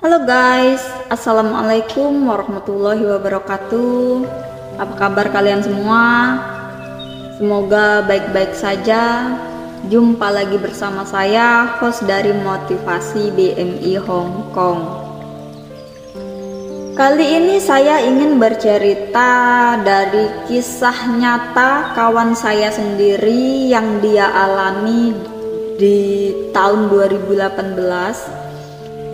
Halo guys, assalamualaikum warahmatullahi wabarakatuh. Apa kabar kalian semua? Semoga baik-baik saja. Jumpa lagi bersama saya, host dari Motivasi BMI Hong Kong. Kali ini saya ingin bercerita dari kisah nyata kawan saya sendiri yang dia alami di tahun 2018.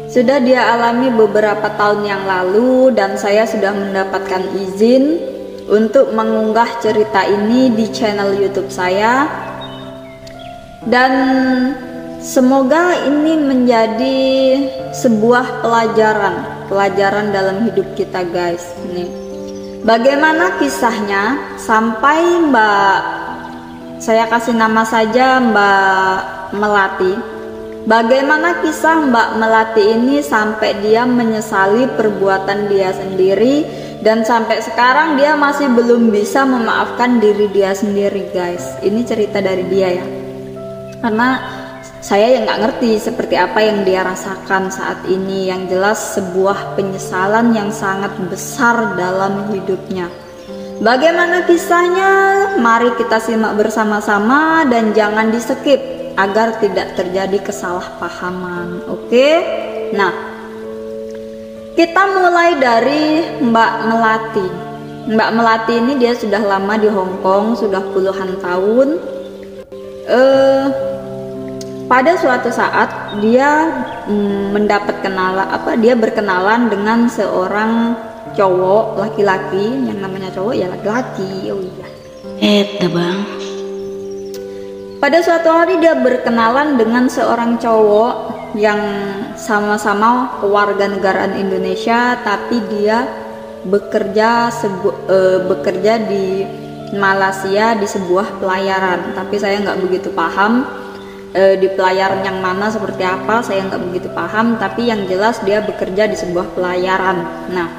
Sudah dia alami beberapa tahun yang lalu dan saya sudah mendapatkan izin untuk mengunggah cerita ini di channel YouTube saya. Dan semoga ini menjadi sebuah pelajaran dalam hidup kita guys. Nih, bagaimana kisahnya sampai saya kasih nama saja Mbak Melati. Bagaimana kisah Mbak Melati ini sampai dia menyesali perbuatan dia sendiri dan sampai sekarang dia masih belum bisa memaafkan diri dia sendiri guys. Ini cerita dari dia ya, karena saya yang nggak ngerti seperti apa yang dia rasakan saat ini. Yang jelas sebuah penyesalan yang sangat besar dalam hidupnya. Bagaimana kisahnya? Mari kita simak bersama-sama dan jangan di skip agar tidak terjadi kesalahpahaman. Oke? Nah, kita mulai dari Mbak Melati. Mbak Melati ini dia sudah lama di Hong Kong, sudah puluhan tahun. Pada suatu saat dia dia berkenalan dengan seorang cowok laki-laki, yang namanya cowok ya laki-laki. Oh iya. Bang. Pada suatu hari dia berkenalan dengan seorang cowok yang sama-sama kewarganegaraan Indonesia, tapi dia bekerja di Malaysia di sebuah pelayaran. Tapi saya nggak begitu paham di pelayaran yang mana seperti apa, saya nggak begitu paham. Tapi yang jelas dia bekerja di sebuah pelayaran. Nah,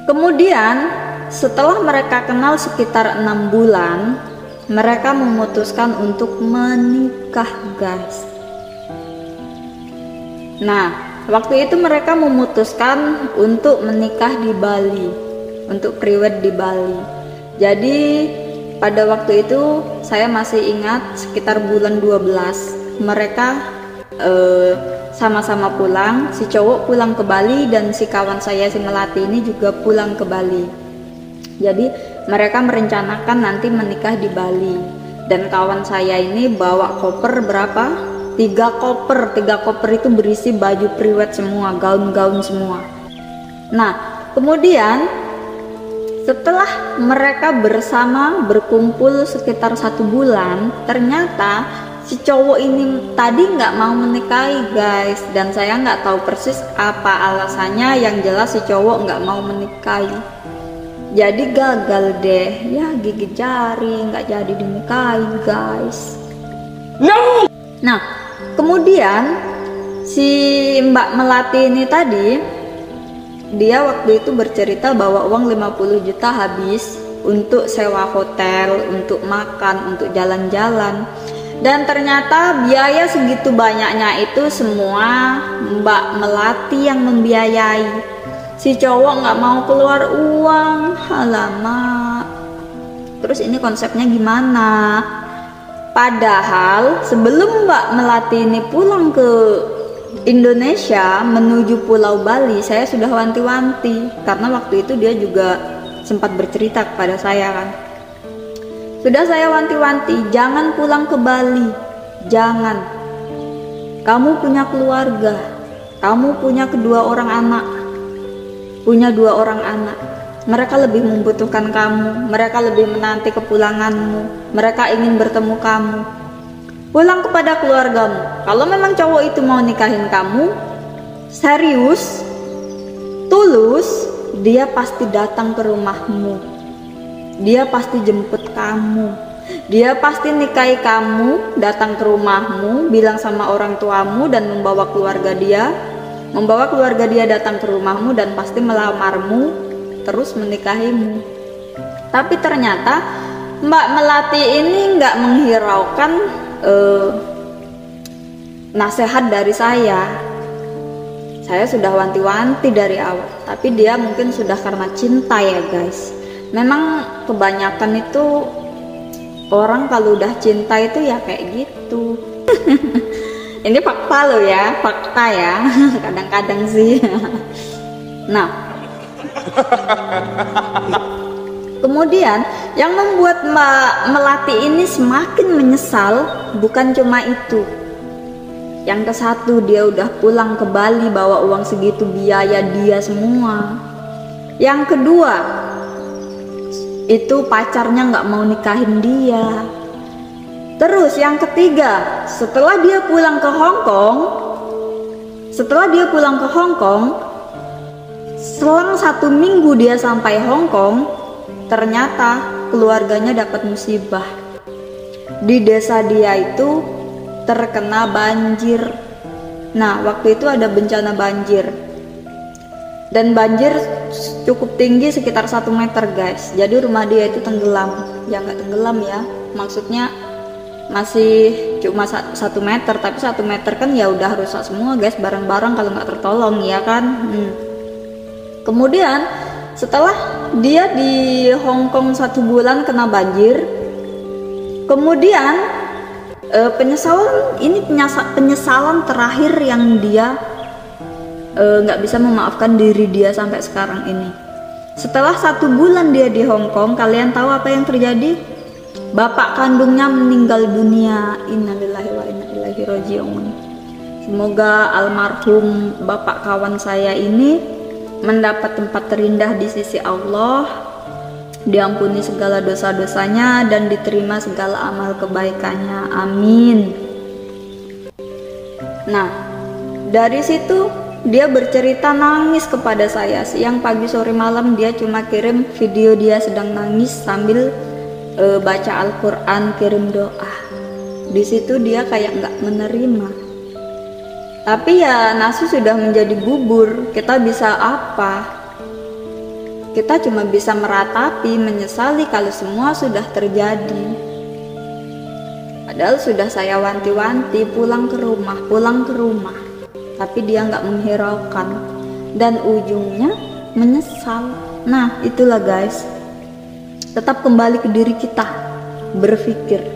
kemudian setelah mereka kenal sekitar 6 bulan, mereka memutuskan untuk menikah guys. Nah, waktu itu mereka memutuskan untuk menikah di Bali, untuk priwed di Bali. Jadi pada waktu itu saya masih ingat sekitar bulan 12 mereka sama-sama pulang. Si cowok pulang ke Bali dan si kawan saya si Melati ini juga pulang ke Bali. Jadi mereka merencanakan nanti menikah di Bali. Dan kawan saya ini bawa koper berapa? 3 koper. 3 koper itu berisi baju priwed semua, gaun-gaun semua. Nah, kemudian setelah mereka bersama berkumpul sekitar 1 bulan, ternyata si cowok ini tadi nggak mau menikahi guys. Dan saya nggak tahu persis apa alasannya, yang jelas si cowok nggak mau menikahi. Jadi gagal deh, ya gigit jari, nggak jadi dinikahi guys. No. Nah, kemudian si Mbak Melati ini tadi, dia waktu itu bercerita bahwa uang 50 juta habis untuk sewa hotel, untuk makan, untuk jalan-jalan. Dan ternyata biaya segitu banyaknya itu semua Mbak Melati yang membiayai. Si cowok nggak mau keluar uang, alamak. Terus ini konsepnya gimana? Padahal sebelum Mbak Melati ini pulang ke Indonesia menuju Pulau Bali, saya sudah wanti-wanti. Karena waktu itu dia juga sempat bercerita kepada saya kan. Sudah saya wanti-wanti, jangan pulang ke Bali. Jangan. Kamu punya keluarga, kamu punya 2 orang anak. Punya 2 orang anak, mereka lebih membutuhkan kamu, mereka lebih menanti kepulanganmu, mereka ingin bertemu kamu. Pulang kepada keluargamu. Kalau memang cowok itu mau nikahin kamu, serius, tulus, dia pasti datang ke rumahmu, dia pasti jemput kamu, dia pasti nikahi kamu, datang ke rumahmu, bilang sama orang tuamu dan membawa keluarga dia datang ke rumahmu dan pasti melamarmu, terus menikahimu. Tapi ternyata Mbak Melati ini nggak menghiraukan nasihat dari saya. Saya sudah wanti-wanti dari awal, tapi dia mungkin sudah karena cinta ya guys. Memang kebanyakan itu orang kalau udah cinta itu ya kayak gitu. Ini fakta loh ya, fakta ya. Kadang-kadang sih. Nah, kemudian yang membuat Mbak Melati ini semakin menyesal bukan cuma itu. Yang ke satu, dia udah pulang ke Bali bawa uang segitu, biaya dia semua. Yang kedua, itu pacarnya nggak mau nikahin dia. Terus yang ketiga, setelah dia pulang ke Hong Kong, selang 1 minggu dia sampai Hong Kong, ternyata keluarganya dapat musibah. Di desa dia itu terkena banjir. Nah, waktu itu ada bencana banjir, dan banjir cukup tinggi sekitar 1 meter guys. Jadi rumah dia itu tenggelam. Ya nggak tenggelam ya, maksudnya masih cuma 1 meter, tapi 1 meter kan ya udah rusak semua guys, barang-barang kalau nggak tertolong ya kan. Kemudian setelah dia di Hong Kong 1 bulan kena banjir, kemudian penyesalan terakhir yang dia nggak bisa memaafkan diri dia sampai sekarang ini. Setelah 1 bulan dia di Hong Kong, kalian tahu apa yang terjadi? Bapak kandungnya meninggal dunia. Innalillahi wa inna ilaihi raji'un. Semoga almarhum bapak kawan saya ini mendapat tempat terindah di sisi Allah, diampuni segala dosa-dosanya dan diterima segala amal kebaikannya, amin. Nah, dari situ dia bercerita nangis kepada saya. Siang, pagi, sore, malam dia cuma kirim video dia sedang nangis sambil baca Al-Quran, kirim doa. Di situ dia kayak nggak menerima. Tapi ya nasi sudah menjadi bubur, kita bisa apa? Kita cuma bisa meratapi, menyesali kalau semua sudah terjadi. Padahal sudah saya wanti-wanti pulang ke rumah, tapi dia nggak menghiraukan, dan ujungnya menyesal. Nah, itulah guys, tetap kembali ke diri kita, berpikir.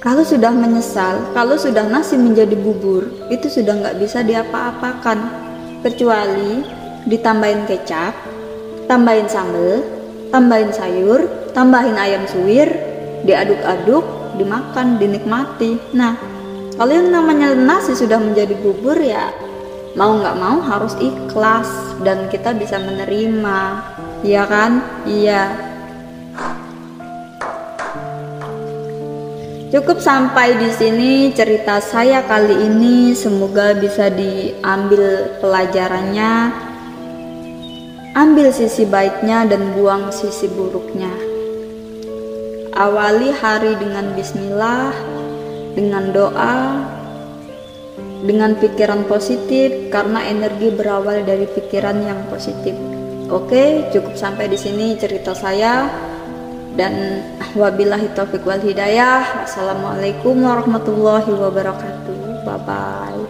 Kalau sudah menyesal, kalau sudah nasi menjadi bubur, itu sudah nggak bisa diapa-apakan, kecuali ditambahin kecap, tambahin sambal, tambahin sayur, tambahin ayam suwir, diaduk-aduk, dimakan, dinikmati. Nah, kalau yang namanya nasi sudah menjadi bubur ya mau nggak mau harus ikhlas, dan kita bisa menerima, ya kan? Iya. Cukup sampai di sini cerita saya kali ini, semoga bisa diambil pelajarannya, ambil sisi baiknya dan buang sisi buruknya. Awali hari dengan bismillah, dengan doa, dengan pikiran positif, karena energi berawal dari pikiran yang positif. Oke, cukup sampai di sini cerita saya, dan wabillahi taufiq wal hidayah. Wassalamualaikum warahmatullahi wabarakatuh. Bye bye.